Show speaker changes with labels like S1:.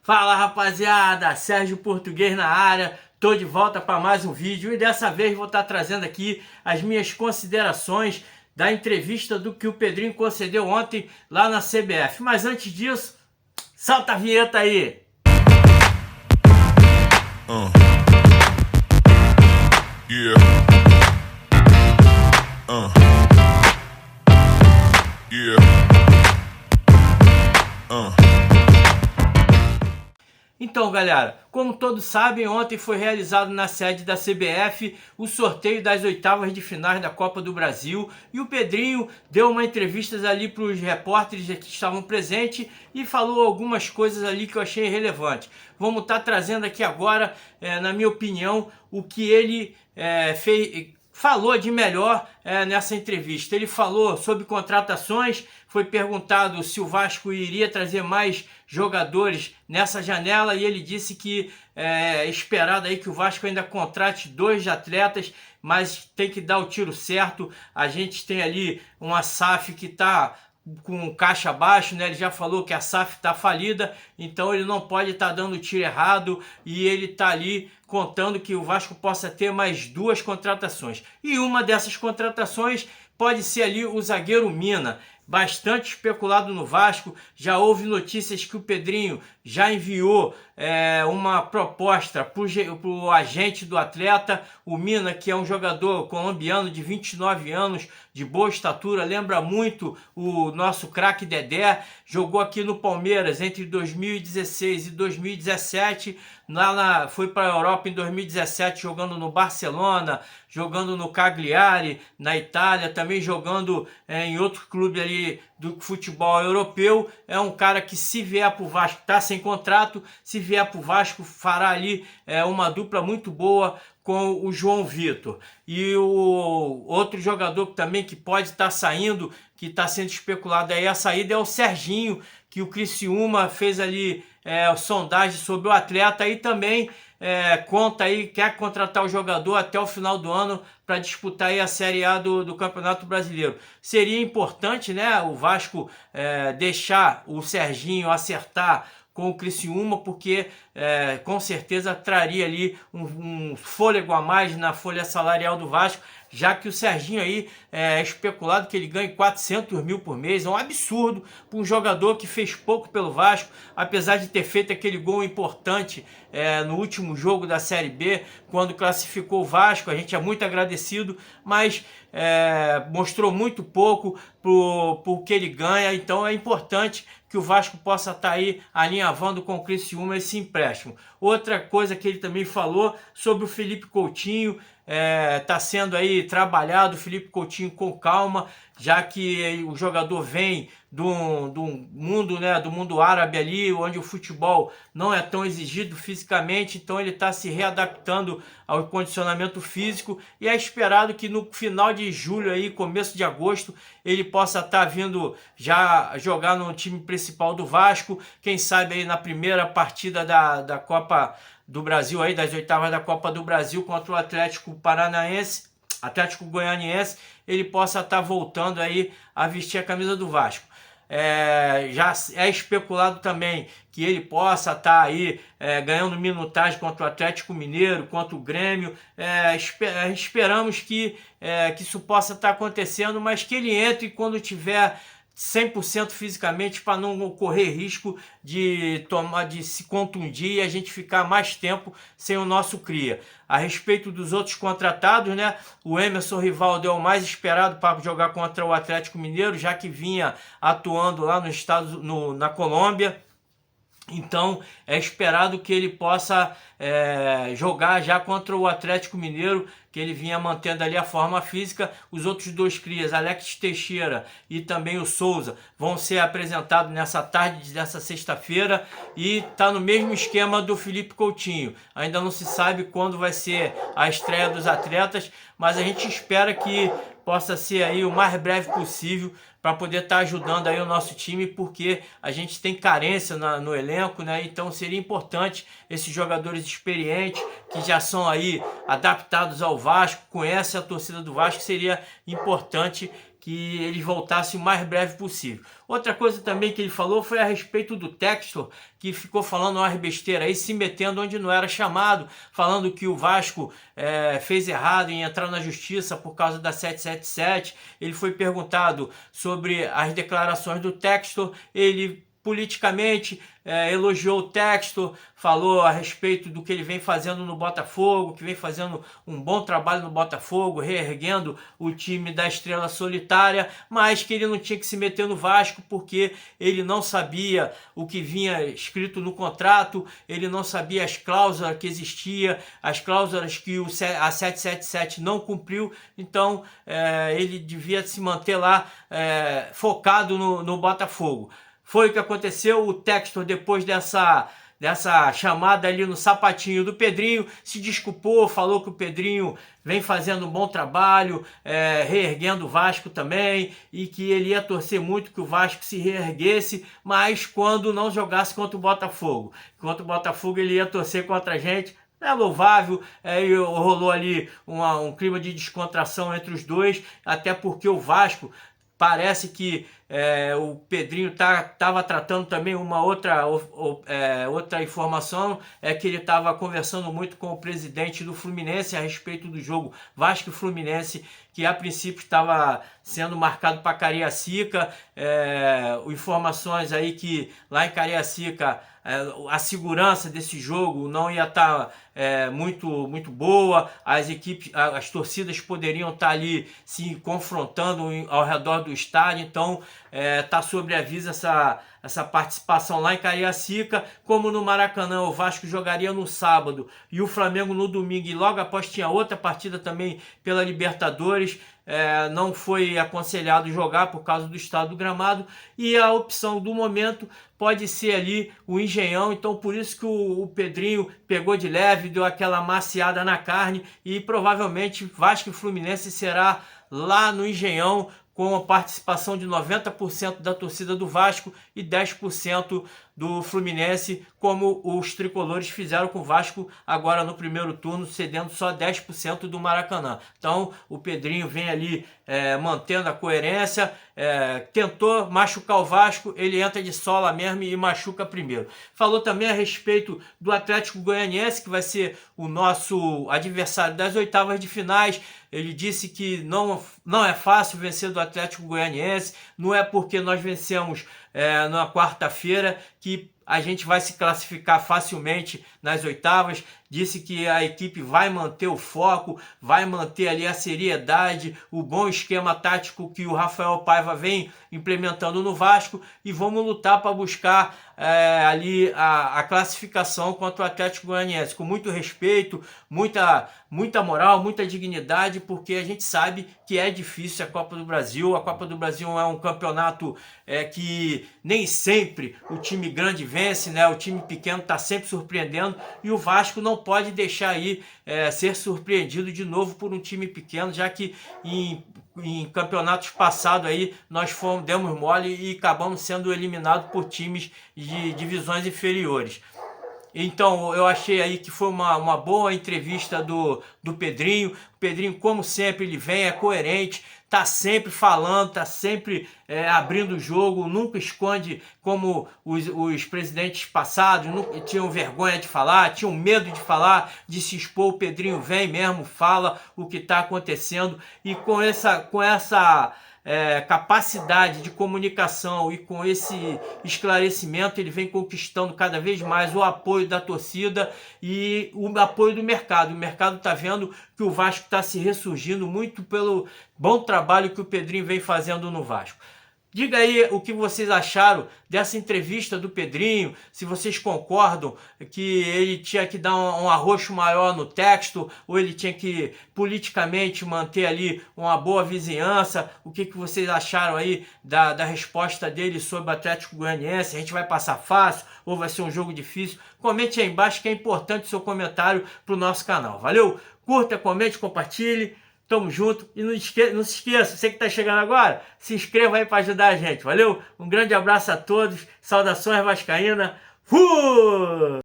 S1: Fala rapaziada, Sérgio Português na área, tô de volta para mais um vídeo e dessa vez vou estar trazendo aqui as minhas considerações da entrevista do que o Pedrinho concedeu ontem lá na CBF. Mas antes disso, solta a vinheta aí!
S2: Yeah. Yeah.
S1: Então galera, como todos sabem, ontem foi realizado na sede da CBF o sorteio das oitavas de finais da Copa do Brasil e o Pedrinho deu uma entrevista ali para os repórteres que estavam presentes e falou algumas coisas ali que eu achei relevante. Vamos estar trazendo aqui agora, na minha opinião, o que ele falou de melhor nessa entrevista. Ele falou sobre contratações, foi perguntado se o Vasco iria trazer mais jogadores nessa janela e ele disse que é esperado aí que o Vasco ainda contrate 2 atletas, mas tem que dar o tiro certo. A gente tem ali uma SAF que está com caixa baixo, né? Ele já falou que a SAF está falida, então ele não pode estar dando tiro errado e ele está ali contando que o Vasco possa ter mais 2 contratações. E uma dessas contratações pode ser ali o zagueiro Mina, bastante especulado no Vasco. Já houve notícias que o Pedrinho já enviou uma proposta para o agente do atleta, o Mina, que é um jogador colombiano de 29 anos, de boa estatura, lembra muito o nosso craque Dedé, jogou aqui no Palmeiras entre 2016 e 2017, foi para a Europa em 2017 jogando no Barcelona, jogando no Cagliari, na Itália, também jogando em outro clube ali do futebol europeu. É um cara que, se vier para o Vasco, está sem contrato, se vier para o Vasco fará ali uma dupla muito boa com o João Vitor. E o outro jogador também que pode estar saindo, que está sendo especulado aí a saída, é o Serginho, que o Criciúma fez ali sondagem sobre o atleta e também conta aí, quer contratar o jogador até o final do ano para disputar aí a Série A do Campeonato Brasileiro. Seria importante, né, o Vasco deixar o Serginho acertar com o Criciúma, porque com certeza traria ali um fôlego a mais na folha salarial do Vasco, já que o Serginho aí é especulado que ele ganhe 400 mil por mês. É um absurdo para um jogador que fez pouco pelo Vasco, apesar de ter feito aquele gol importante no último jogo da Série B, quando classificou o Vasco. A gente é muito agradecido, mas mostrou muito pouco por que ele ganha. Então é importante que o Vasco possa estar aí alinhavando com o Criciúma esse empréstimo. Outra coisa que ele também falou sobre o Felipe Coutinho, está sendo aí trabalhado o Felipe Coutinho com calma, já que o jogador vem do mundo, né, do mundo árabe ali, onde o futebol não é tão exigido fisicamente, então ele está se readaptando ao condicionamento físico e é esperado que no final de julho, aí, começo de agosto, ele possa estar vindo já jogar no time principal do Vasco, quem sabe aí na primeira partida da Copa do Brasil, aí, das oitavas da Copa do Brasil contra o Atlético Goianiense, ele possa estar voltando aí a vestir a camisa do Vasco. Já é especulado também que ele possa estar aí ganhando minutagem contra o Atlético Mineiro, contra o Grêmio. Esperamos que isso possa estar acontecendo, mas que ele entre quando tiver 100% fisicamente, para não correr risco de se contundir e a gente ficar mais tempo sem o nosso cria. A respeito dos outros contratados, né, o Emerson Rivaldo é o mais esperado para jogar contra o Atlético Mineiro, já que vinha atuando lá na Colômbia. Então é esperado que ele possa jogar já contra o Atlético Mineiro, que ele vinha mantendo ali a forma física. Os outros 2 crias, Alex Teixeira e também o Souza, vão ser apresentados nessa tarde dessa sexta-feira e está no mesmo esquema do Felipe Coutinho. Ainda não se sabe quando vai ser a estreia dos atletas, mas a gente espera que possa ser aí o mais breve possível para poder estar ajudando aí o nosso time, porque a gente tem carência no elenco, né? Então seria importante esses jogadores experientes que já são aí adaptados ao Vasco, conhecem a torcida do Vasco, seria importante que eles voltassem o mais breve possível. Outra coisa também que ele falou foi a respeito do Textor, que ficou falando umas besteiras aí, se metendo onde não era chamado, falando que o Vasco fez errado em entrar na justiça por causa da 777. Ele foi perguntado sobre as declarações do Textor, ele politicamente elogiou o Textor, falou a respeito do que ele vem fazendo no Botafogo, que vem fazendo um bom trabalho no Botafogo, reerguendo o time da Estrela Solitária, mas que ele não tinha que se meter no Vasco porque ele não sabia o que vinha escrito no contrato, ele não sabia as cláusulas que existiam, as cláusulas que a 777 não cumpriu, então ele devia se manter lá focado no Botafogo. Foi o que aconteceu. O Textor, depois dessa chamada ali no sapatinho do Pedrinho, se desculpou, falou que o Pedrinho vem fazendo um bom trabalho, reerguendo o Vasco também, e que ele ia torcer muito que o Vasco se reerguesse, mas quando não jogasse contra o Botafogo. Contra o Botafogo ele ia torcer contra a gente. É louvável, rolou ali um clima de descontração entre os dois, até porque o Vasco parece que o Pedrinho estava tratando também uma outra informação, que ele estava conversando muito com o presidente do Fluminense a respeito do jogo Vasco e Fluminense, que a princípio estava sendo marcado para Cariacica. Informações aí que lá em Cariacica a segurança desse jogo não ia estar muito boa, as torcidas poderiam estar ali se confrontando ao redor do estádio, então está sob aviso essa participação lá em Cariacica. Como no Maracanã o Vasco jogaria no sábado e o Flamengo no domingo, e logo após tinha outra partida também pela Libertadores, não foi aconselhado jogar por causa do estado do gramado, e a opção do momento pode ser ali o Engenhão. Então por isso que o Pedrinho pegou de leve, deu aquela maciada na carne, e provavelmente Vasco e Fluminense será lá no Engenhão, com a participação de 90% da torcida do Vasco e 10% do Fluminense, como os tricolores fizeram com o Vasco agora no primeiro turno, cedendo só 10% do Maracanã. Então o Pedrinho vem ali mantendo a coerência, tentou machucar o Vasco, ele entra de sola mesmo e machuca primeiro. Falou também a respeito do Atlético Goianiense, que vai ser o nosso adversário das oitavas de finais. Ele disse que não é fácil vencer do Atlético Goianiense, não é porque nós vencemos na quarta-feira que a gente vai se classificar facilmente nas oitavas. Disse que a equipe vai manter o foco, vai manter ali a seriedade, o bom esquema tático que o Rafael Paiva vem implementando no Vasco, e vamos lutar para buscar ali a classificação contra o Atlético Goianiense, com muito respeito, muita moral, muita dignidade, porque a gente sabe que é difícil a Copa do Brasil. A Copa do Brasil é um campeonato que nem sempre o time grande vence, né? O time pequeno está sempre surpreendendo, e o Vasco não pode deixar aí ser surpreendido de novo por um time pequeno, já que em campeonatos passados aí nós demos mole e acabamos sendo eliminados por times de divisões inferiores. Então eu achei aí que foi uma boa entrevista do Pedrinho. O Pedrinho, como sempre, ele vem, é coerente, tá sempre falando, tá sempre abrindo o jogo, nunca esconde como os presidentes passados tinham vergonha de falar, tinham medo de falar, de se expor. O Pedrinho vem mesmo, fala o que está acontecendo, e com essa capacidade de comunicação e com esse esclarecimento, ele vem conquistando cada vez mais o apoio da torcida e o apoio do mercado. O mercado está vendo que o Vasco está se ressurgindo muito pelo bom trabalho que o Pedrinho vem fazendo no Vasco. Diga aí o que vocês acharam dessa entrevista do Pedrinho, se vocês concordam que ele tinha que dar um arroxo maior no texto, ou ele tinha que politicamente manter ali uma boa vizinhança. O que vocês acharam aí da resposta dele sobre o Atlético Goianiense? A gente vai passar fácil ou vai ser um jogo difícil? Comente aí embaixo, que é importante o seu comentário para o nosso canal. Valeu? Curta, comente, compartilhe. Tamo junto, e não se esqueça, você que está chegando agora, se inscreva aí para ajudar a gente, valeu? Um grande abraço a todos, saudações vascaína, fui!